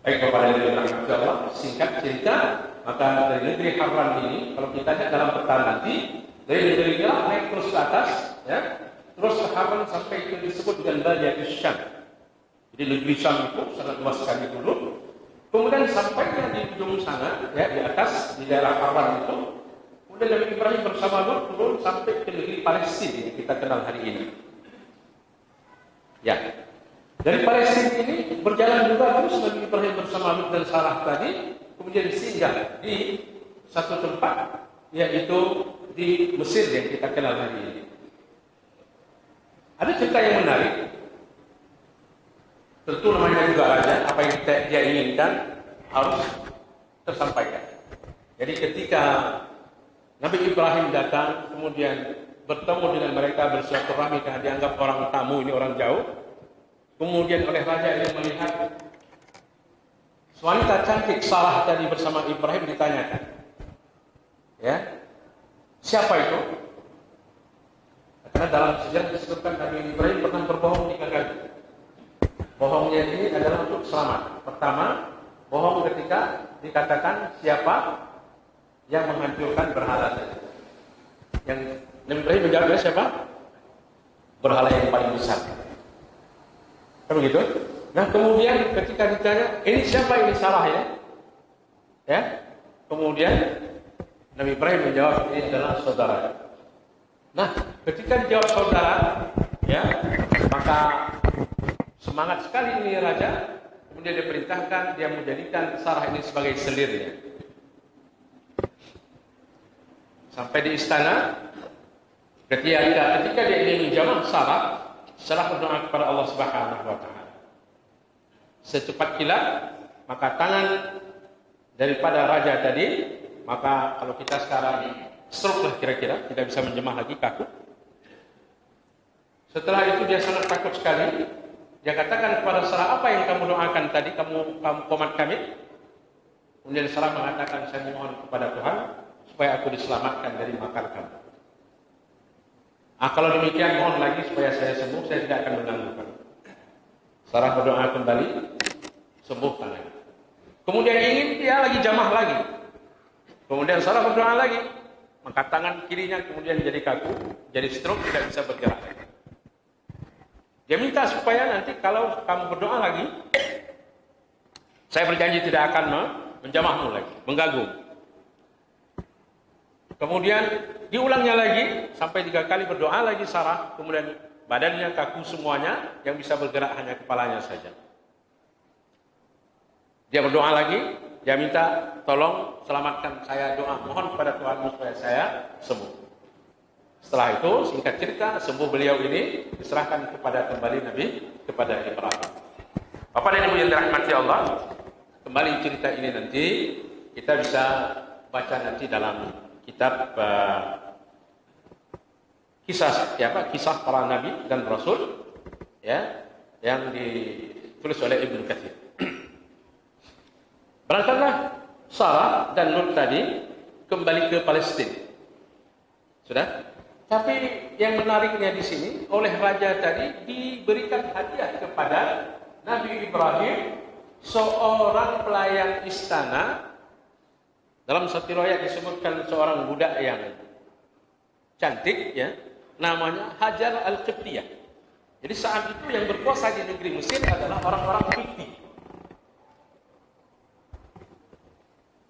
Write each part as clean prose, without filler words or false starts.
Baik kepada Allah, singkat cerita, maka dari negeri Harran ini, kalau kita lihat dalam peta nanti, dari negeri Iraq naik terus ke atas, ya, terus ke Harran sampai itu disebut dengan Badiyatus Syam. Jadi negeri Syam itu sangat luas sekali dulu. Kemudian sampainya di ujung sana, ya, di atas di daerah Harran itu, kemudian Nabi Ibrahim bersama Lut turun sampai ke negeri Palestina yang kita kenal hari ini. Ya. Dari Palestina ini berjalan juga terus Nabi Ibrahim bersama Lut dan Sarah tadi, kemudian singgah di satu tempat, yaitu di Mesir yang kita kenal hari ini. Ada cerita yang menarik. Tentu namanya juga raja, apa yang dia inginkan harus tersampaikan. Jadi ketika Nabi Ibrahim datang, kemudian bertemu dengan mereka, bersilaturahmi karena dianggap orang tamu, ini orang jauh. Kemudian oleh raja yang melihat wanita cantik Sarah tadi bersama Ibrahim, ditanyakan, ya, siapa itu? Karena dalam sejarah disebutkan Nabi Ibrahim pernah berbohong 3 kali. Bohongnya ini adalah untuk selamat. Pertama, bohong ketika dikatakan siapa yang menghancurkan berhala tadi. Yang Nabi Ibrahim menjawabnya siapa? Berhala yang paling besar. Kan begitu? Nah, kemudian ketika ditanya, ini siapa, ini Sarah ya? Ya. Kemudian Nabi Ibrahim menjawab, ini adalah saudara. Nah, ketika dijawab saudara, ya, maka semangat sekali ini raja. Kemudian dia perintahkan, dia menjadikan Sarah ini sebagai selirnya. Sampai di istana, ketika dia ingin menjamah Sarah, Sarah berdoa kepada Allah Subhanahu wa taala. Secepat kilat, maka tangan daripada raja tadi, maka kalau kita sekarang stroke lah kira-kira, tidak bisa menjemah lagi, kaku. Setelah itu dia sangat takut sekali. Dia katakan kepada Sarah, apa yang kamu doakan tadi, kamu komat kami? Kemudian Sarah mengatakan, saya mohon kepada Tuhan supaya aku diselamatkan dari makar kamu. Kalau demikian mohon lagi supaya saya sembuh, saya tidak akan mengganggu kamu. Sarah berdoa kembali, sembuhkan lagi. Kemudian ingin dia lagi jamah lagi. Kemudian Sarah berdoa lagi, maka tangan kirinya kemudian jadi kaku, jadi stroke, tidak bisa bergerak. Dia minta supaya nanti kalau kamu berdoa lagi, saya berjanji tidak akan menjamahmu lagi, mengganggu. Kemudian diulangnya lagi, sampai 3 kali berdoa lagi Sarah, kemudian badannya kaku semuanya, yang bisa bergerak hanya kepalanya saja. Dia berdoa lagi, dia minta tolong selamatkan saya, doa mohon kepada Tuhan supaya saya sembuh. Setelah itu singkat cerita, sembuh beliau ini diserahkan kembali kepada Ibrahim. Bapak dan Ibu yang dirahmati Allah, kembali cerita ini nanti kita bisa baca nanti dalam kitab kisah para nabi dan rasul, ya, yang ditulis oleh Ibnu Katsir. Berangkatlah Sarah dan Lut tadi kembali ke Palestina. Sudah? Tapi yang menariknya di sini, oleh raja tadi diberikan hadiah kepada Nabi Ibrahim seorang pelayan istana. Dalam satu riwayat disebutkan seorang budak yang cantik, ya, namanya Hajar Al-Qibtiyah. Jadi saat itu yang berkuasa di negeri Mesir adalah orang-orang Qibti.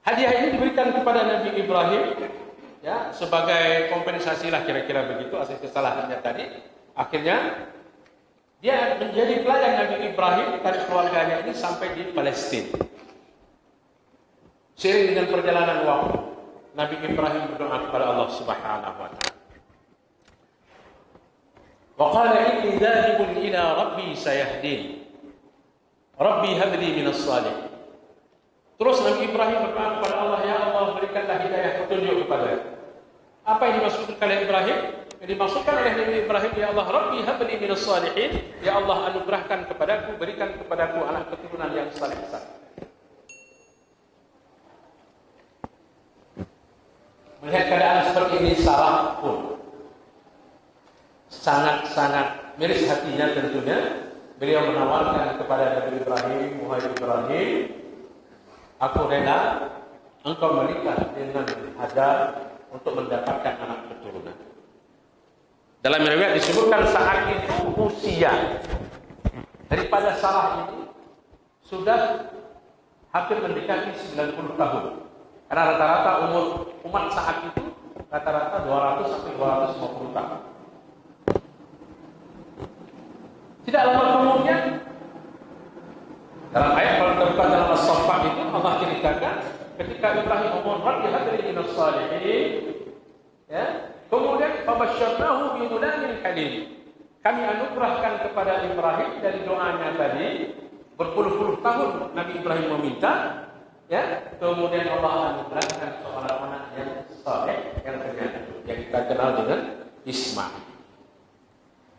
Hadiah ini diberikan kepada Nabi Ibrahim, ya, sebagai kompensasi lah kira-kira begitu atas kesalahannya tadi. Akhirnya dia menjadi pelayan Nabi Ibrahim dan keluarganya ini sampai di Palestina. Seiring dengan perjalanan waktu, Nabi Ibrahim berdoa kepada Allah Subhanahu wa taala. Wa qala inni dhahibun ila rabbi sayahdin. Rabbi hab li minas salihin. Terus Nabi Ibrahim berdoa kepada Allah, ya Allah berikanlah hidayah petunjuk kepada. Apa yang dimaksudkan oleh Ibrahim? Yang dimaksudkan oleh Nabi Ibrahim, ya Allah Rabbi hab li minas salihin. Ya Allah anugerahkan kepadaku, berikan kepadaku anak keturunan yang saleh-saleh. Melihat keadaan seperti ini, Sarah pun sangat-sangat miris hatinya tentunya. Beliau menawarkan kepada Nabi Ibrahim, wahai Ibrahim, aku rela engkau menikah dengan Hajar untuk mendapatkan anak keturunan. Dalam riwayat disebutkan saat itu usia daripada Sarah ini sudah hampir mendekati 90 tahun. Karena rata-rata umur umat saat itu rata-rata 200 sampai 250 tahun. Tidak lama kemudian dalam ayat paling terdekat dalam As-Saffat itu Allah ceritakan ketika Ibrahim umur Rabbi hadri minas salihin, ya, kemudian fabasyarnahu bi ghulamin halim. Kami anugerahkan kepada Ibrahim dari doanya tadi berpuluh-puluh tahun Nabi Ibrahim meminta, ya, kemudian Allah anugerahkan seorang anak yang saleh yang ternyata yang kita kenal dengan Ismail.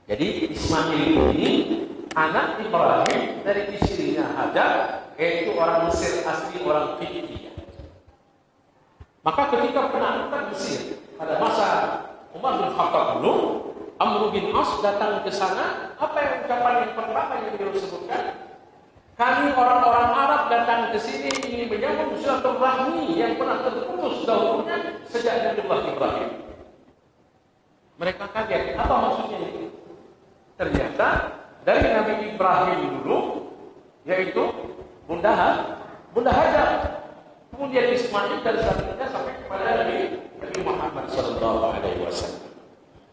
Jadi Ismail ini anak Ibrahim dari istrinya Hajar, yaitu orang Mesir asli, orang Filistin. Maka ketika penaklukan Mesir pada masa Umar bin Khattab dulu, Amr bin As datang ke sana. Apa yang ucapan yang pertama yang beliau sebutkan? Kami orang-orang Arab datang ke sini ingin menyambung silaturahmi yang pernah terputus dahulunya sejak Nabi Ibrahim. Mereka kaget, apa maksudnya itu? Ternyata dari Nabi Ibrahim dulu, yaitu Bunda Hajar, kemudian Ismail dan selanjutnya sampai kepada Nabi Muhammad SAW.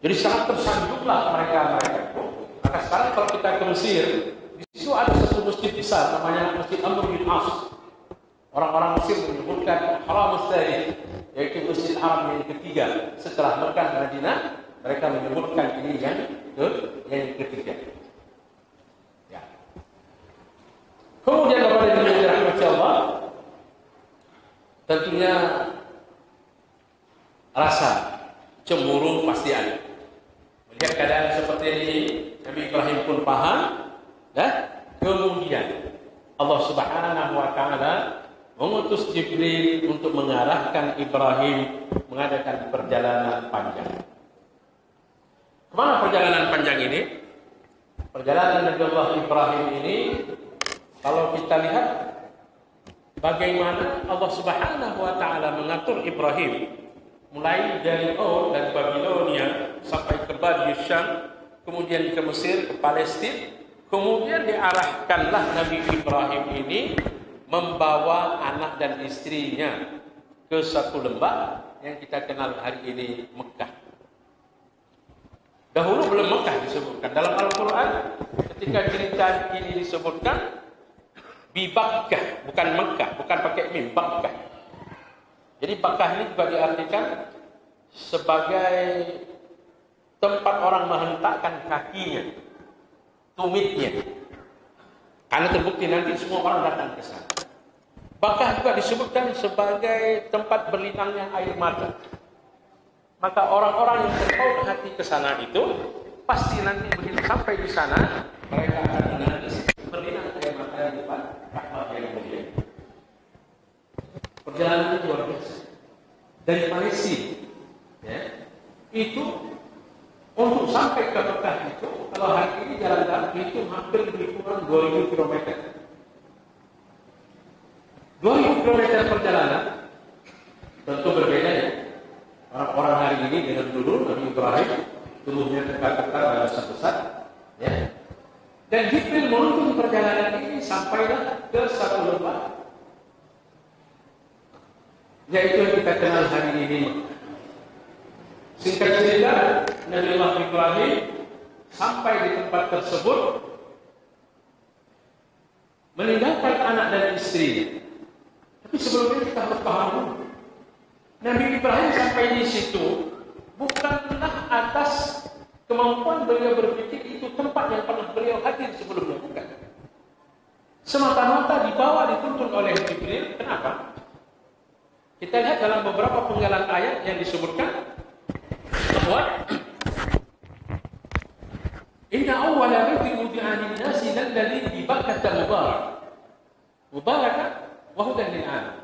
Jadi sangat tersanjunglah mereka itu. Maka sekarang kalau kita ke Mesir, di situ ada satu masjid besar namanya Masjid Amr bin As. Orang-orang Mesir menyebutkan Haram Mustari, yaitu Masjid Haram yang ketiga setelah Mekah dan Madinah. Mereka menyebutkan ini yang ketiga. Ya. Kemudian kepada dirahmati Allah, tentunya rasa cemburu pasti ada. Melihat keadaan seperti ini, Nabi Ibrahim pun paham, dan kemudian Allah Subhanahu wa Ta'ala mengutus Jibril untuk mengarahkan Ibrahim mengadakan perjalanan panjang. Kemana perjalanan panjang ini? Perjalanan Nabi Allah Ibrahim ini, kalau kita lihat bagaimana Allah Subhanahu wa Ta'ala mengatur Ibrahim mulai dari Ur dan Babilonia sampai ke Badi Syam, kemudian ke Mesir, ke Palestina, kemudian diarahkanlah Nabi Ibrahim ini membawa anak dan istrinya ke satu lembah yang kita kenal hari ini Mekah. Dahulu belum Mekah disebutkan dalam Al-Quran. Ketika cerita ini disebutkan bi Bakkah, bukan Mekah, bukan pakai mim, Bakkah. Jadi Bakkah ini juga diartikan sebagai tempat orang menghentakkan kakinya, tumitnya. Karena terbukti nanti semua orang datang ke sana. Bakkah juga disebutkan sebagai tempat berlinangnya air mata. Maka orang-orang yang terpaut hati ke sana itu pasti nanti begitu sampai di sana mereka akan menangis berlinang air mata di depan Ka'bah yang mulia. Perjalanan itu luar biasa. Dari Palestina, ya, itu untuk sampai ke Mekah itu, kalau hari ini jalan darat itu hampir lebih kurang 2000 km. 2000 km perjalanan tentu berbeda ya. Orang-orang hari ini dengan dulu Nabi Ibrahim tubuhnya tegak-tegak dan besar-besar, ya. Dan Jibril menuntun perjalanan ini sampailah ke satu lembah, yaitu yang kita kenal hari ini. Singkat cerita, Nabi Ibrahim sampai di tempat tersebut, meninggalkan anak dan istri. Tapi sebelumnya kita harus paham dulu. Nabi Ibrahim sampai di situ bukanlah atas kemampuan beliau berpikir itu tempat yang pernah beliau hadir sebelumnya, bukan. Semata-mata dibawa dituntun oleh Jibril. Kenapa? Kita lihat dalam beberapa penggalan ayat yang disebutkan bahwa inna awwala baitin wudi'a lin-nasi lalladzi bi Bakkah mubarakan wa hudan lil-'alamin.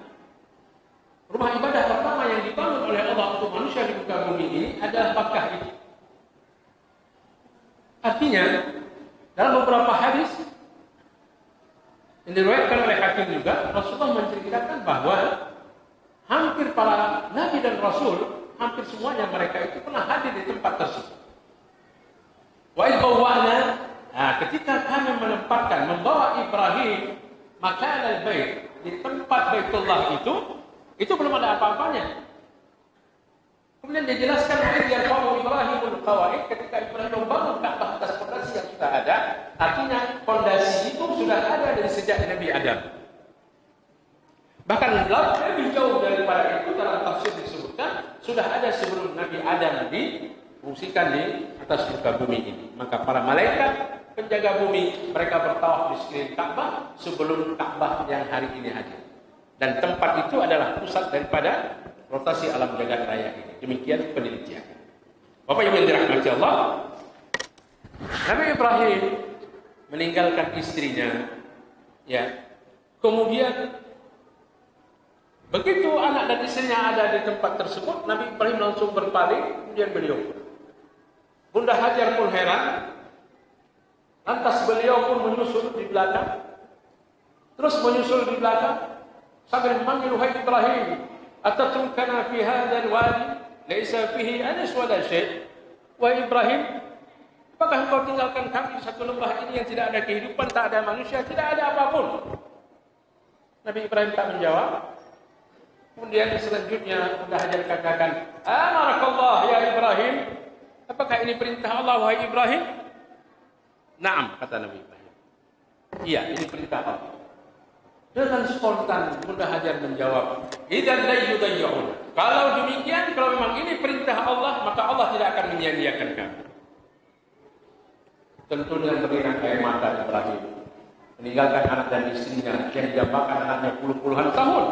Rumah ibadah pertama yang dibangun oleh Allah untuk manusia di muka bumi ini adalah Bakkah itu. Artinya, dalam beberapa hadis yang diriwayatkan oleh Hakim juga, Rasulullah menceritakan menceritakan bahwa hampir para nabi dan rasul, hampir semuanya mereka itu pernah hadir di tempat tersebut. Wa ibawa'na, ketika kami menempatkan, membawa Ibrahim makan al-bait di tempat Baitullah itu belum ada apa-apanya. Kemudian dijelaskan ayat Yarfa'u Ibrahimul Qawaid, ketika Ibrahim membangun Ka'bah atas fondasi yang sudah ada, artinya fondasi itu sudah ada dari sejak Nabi Adam. Bahkan lebih jauh daripada itu dalam tafsir disebutkan sudah ada sebelum Nabi Adam difungsikan di atas muka bumi ini. Maka para malaikat penjaga bumi mereka bertawaf di sekeliling Ka'bah sebelum Ka'bah yang hari ini hadir. Dan tempat itu adalah pusat daripada rotasi alam jagat raya ini. Demikian penelitian. Bapak Ibu yang dirahmati Allah, Nabi Ibrahim meninggalkan istrinya, ya. Kemudian begitu anak dan istrinya ada di tempat tersebut, Nabi Ibrahim langsung berpaling, kemudian beliau. Bunda Hajar pun heran, lantas beliau pun menyusul di belakang, terus menyusul di belakang sambil memanggil, "Wahai Ibrahim, atatrukana fi hadzal wadi laisa fihi anas wala syai'." Wahai Ibrahim, apakah engkau tinggalkan kami di satu lembah ini yang tidak ada kehidupan, tak ada manusia, tidak ada apapun? Nabi Ibrahim tak menjawab. Kemudian selanjutnya Bunda Hajar katakan, "Amarakallah ya Ibrahim." Apakah ini perintah Allah wahai Ibrahim? Naam, kata Nabi Ibrahim. Iya, ini perintah Allah. Dengan spontan Bunda Hajar menjawab, "Idzan la yudayyuna." Kalau demikian, kalau memang ini perintah Allah, maka Allah tidak akan menyia-nyiakan kami. Tentu dengan berinak air mata Ibrahim meninggalkan anak dan istrinya yang didambakan anaknya puluhan tahun.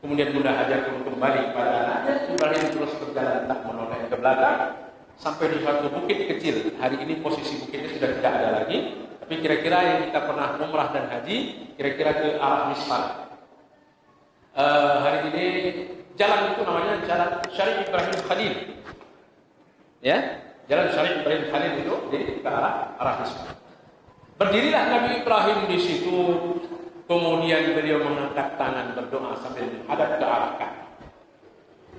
Kemudian Bunda Hajar pun kembali kepada anaknya. Ibrahim terus berjalan tak menoleh ke belakang sampai di suatu bukit kecil. Hari ini posisi bukitnya sudah tidak ada lagi. Tapi kira-kira yang kita pernah umrah dan haji, kira-kira ke arah Misfar. Hari ini jalan itu namanya Jalan Syarif Ibrahim Khalil. Ya, Jalan Syarif Ibrahim Khalil itu ke arah Misfar. Berdirilah Nabi Ibrahim di situ. Kemudian beliau mengangkat tangan berdoa sambil menghadap ke arah Ka'bah.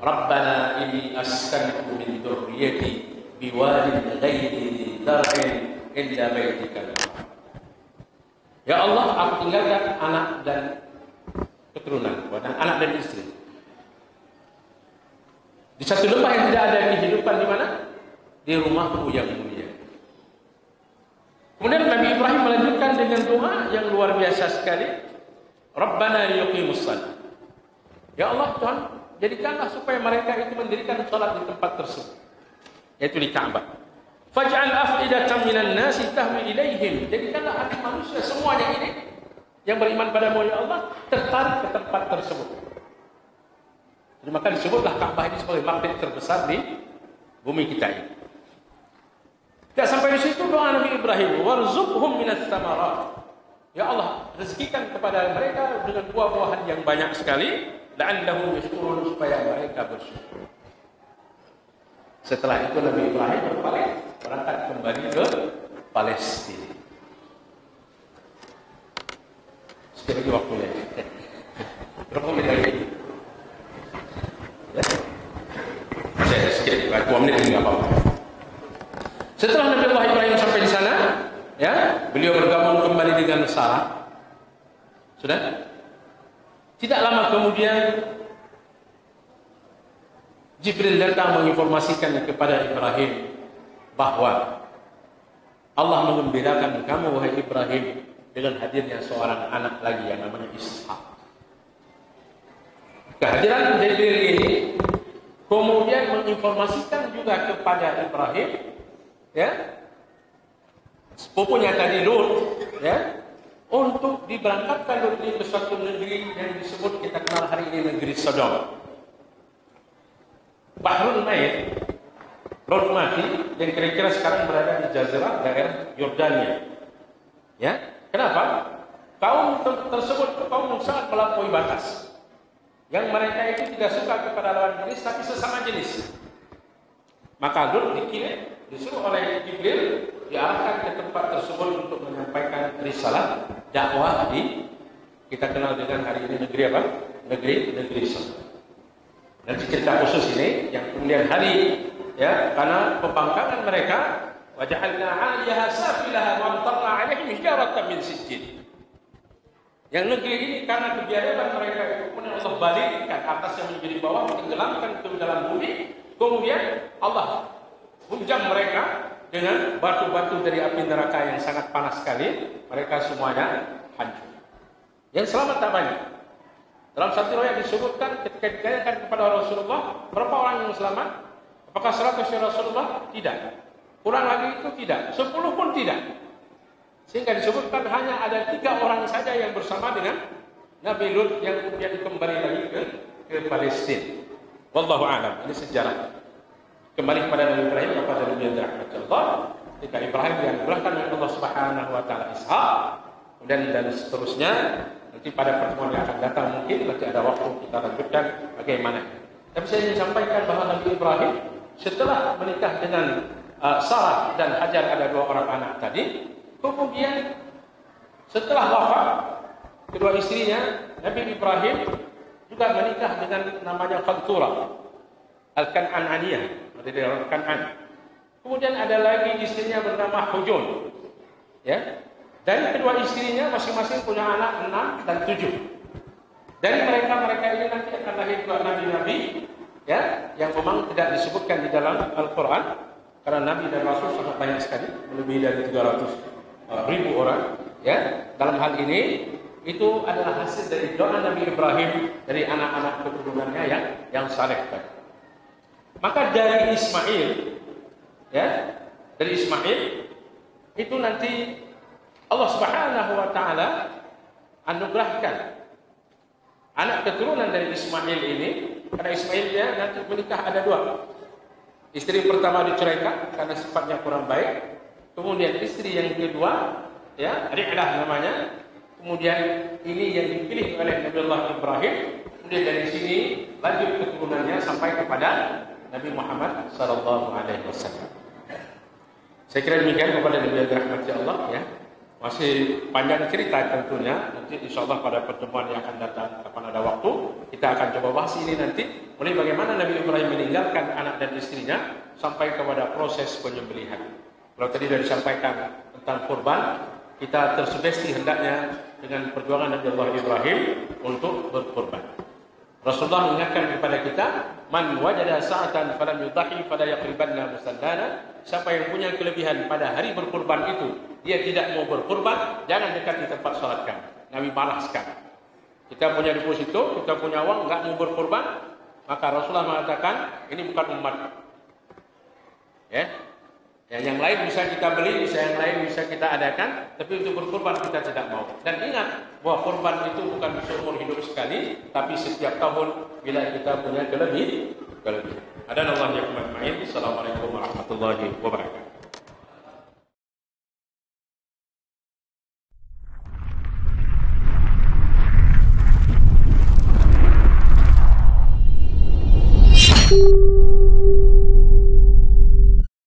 Rabbana inni askantu min dzurriyyati biwadin ghairi dzar'in inda baitikal muharram. Ya Allah, aku tinggalkan anak dan keturunan, dan anak dan istri di satu lembah yang tidak ada kehidupan. Di mana? Di rumahku yang mulia. Kemudian Nabi Ibrahim melanjutkan dengan doa yang luar biasa sekali. Rabbana liyuqimus shalah. Ya Allah Tuhan, jadikanlah supaya mereka itu mendirikan salat di tempat tersebut, yaitu di Ka'bah. Faj'al af'idatan minan nasi tahwi ilaihim. Jadikanlah hati manusia semuanya ini yang beriman padamu ya Allah tertarik ke tempat tersebut. Jadi maka disebutlah Ka'bah ini sebagai magnet terbesar di bumi kita ini. Tidak sampai di situ doa Nabi Ibrahim, warzuqhum minas samarat. Ya Allah, rezekikan kepada mereka dengan buah-buahan yang banyak sekali, la'allahum yashkurun, supaya mereka bersyukur. Setelah itu Nabi Ibrahim berangkat kembali ke Palestina. Sekali lagi waktunya. Berapa menit lagi? Ya? Saya sekali lagi, 2 menit ini nggak apa-apa. Setelah Nabi Ibrahim sampai di sana, ya, beliau bergabung kembali dengan Sarah. Sudah? Tidak lama kemudian Jibril datang menginformasikan kepada Ibrahim bahwa Allah mengembirakan kamu wahai Ibrahim dengan hadirnya seorang anak lagi yang namanya Ishak. Kehadiran Jibril ini kemudian menginformasikan juga kepada Ibrahim, ya, sepupunya tadi Lut, ya, untuk diberangkatkan Lut ini ke suatu negeri yang disebut kita kenal hari ini negeri Sodom. Bahrul Mayt, Lut mati dan kira-kira sekarang berada di Jazirah daerah Yordania. Ya, kenapa? Kaum tersebut kaum yang sangat melampaui batas. Yang mereka itu tidak suka kepada lawan jenis tapi sesama jenis. Maka Lut dikirim, disuruh oleh Jibril diarahkan ke tempat tersebut untuk menyampaikan risalah dakwah di kita kenal dengan hari ini negeri apa? Negeri Islam. Dan cerita khusus ini yang kemudian hari ya, karena pembangkangan mereka, waja'alna 'aliyaha safilaha wa amtarna 'alaihim hijaratan min sijjil. Yang negeri ini karena kebiadaban mereka itu kemudian Allah balikkan atas yang menjadi bawah, tenggelamkan ke dalam bumi, kemudian Allah hunjam mereka dengan batu-batu dari api neraka yang sangat panas sekali, mereka semuanya hancur. Yang selamat tak banyak. Dalam satu riwayat disebutkan ketika ditanyakan kepada Rasulullah, berapa orang yang selamat? Apakah 100 ya Rasulullah? Tidak. Kurang lagi itu tidak. 10 pun tidak. Sehingga disebutkan hanya ada 3 orang saja yang bersama dengan Nabi Lut yang kemudian kembali lagi ke Palestina. Wallahu a'lam. Ini sejarah. Kembali kepada Nabi Ibrahim kepada Nabi Allah. Ketika Ibrahim dianugerahkan oleh Allah Subhanahu wa taala Ishak, dan seterusnya. Nanti pada pertemuan yang akan datang mungkin nanti ada waktu kita lanjutkan bagaimana. Tapi saya ingin sampaikan bahwa Nabi Ibrahim setelah menikah dengan Sarah dan Hajar, ada 2 orang anak tadi. Kemudian setelah wafat kedua istrinya, Nabi Ibrahim juga menikah dengan namanya Qanturah Al-Kan'aniyah dari orang Kan'an. Kemudian ada lagi istrinya bernama Hujun. Ya. Dari kedua istrinya masing-masing punya anak 6 dan 7. Dari mereka ini nanti akan lahir dua nabi-nabi, ya, yang memang tidak disebutkan di dalam Al-Quran, karena nabi dan rasul sangat banyak sekali, lebih dari 300.000 orang. Ya, dalam hal ini itu adalah hasil dari doa Nabi Ibrahim dari anak-anak keturunannya yang saleh. Maka dari Ismail, ya, dari Ismail itu nanti Allah Subhanahu wa taala anugerahkan anak keturunan dari Ismail ini, karena Ismail dia nanti menikah ada 2. Istri pertama diceraikan karena sifatnya kurang baik. Kemudian istri yang kedua, ya, Ri'lah namanya. Kemudian ini yang dipilih oleh Nabi Allah Ibrahim. Kemudian dari sini lanjut keturunannya sampai kepada Nabi Muhammad sallallahu alaihi wasallam. Saya kira demikian kepada Nabi rahmat Allah, ya. Masih panjang cerita tentunya. Nanti insyaallah pada pertemuan yang akan datang kapan ada waktu kita akan coba bahas ini nanti. Mulai bagaimana Nabi Ibrahim meninggalkan anak dan istrinya sampai kepada proses penyembelihan. Kalau tadi sudah disampaikan tentang kurban, kita tersugesti hendaknya dengan perjuangan Nabi Allah Ibrahim untuk berkurban. Rasulullah mengingatkan kepada kita, man wajada sa'atan falam yudhi fala yaqribanna musallana. Siapa yang punya kelebihan pada hari berkurban itu, dia tidak mau berkurban, jangan dekat di tempat salat kami. Nabi balaskan. Kita punya deposito, kita punya uang, enggak mau berkurban, maka Rasulullah mengatakan, ini bukan umat. Ya. Yang lain bisa kita beli, bisa yang lain bisa kita adakan, tapi untuk berkurban kita tidak mau. Dan ingat bahwa kurban itu bukan seumur hidup sekali, tapi setiap tahun bila kita punya kelebihan. Ada Allah yang majma'in. Assalamualaikum warahmatullahi wabarakatuh.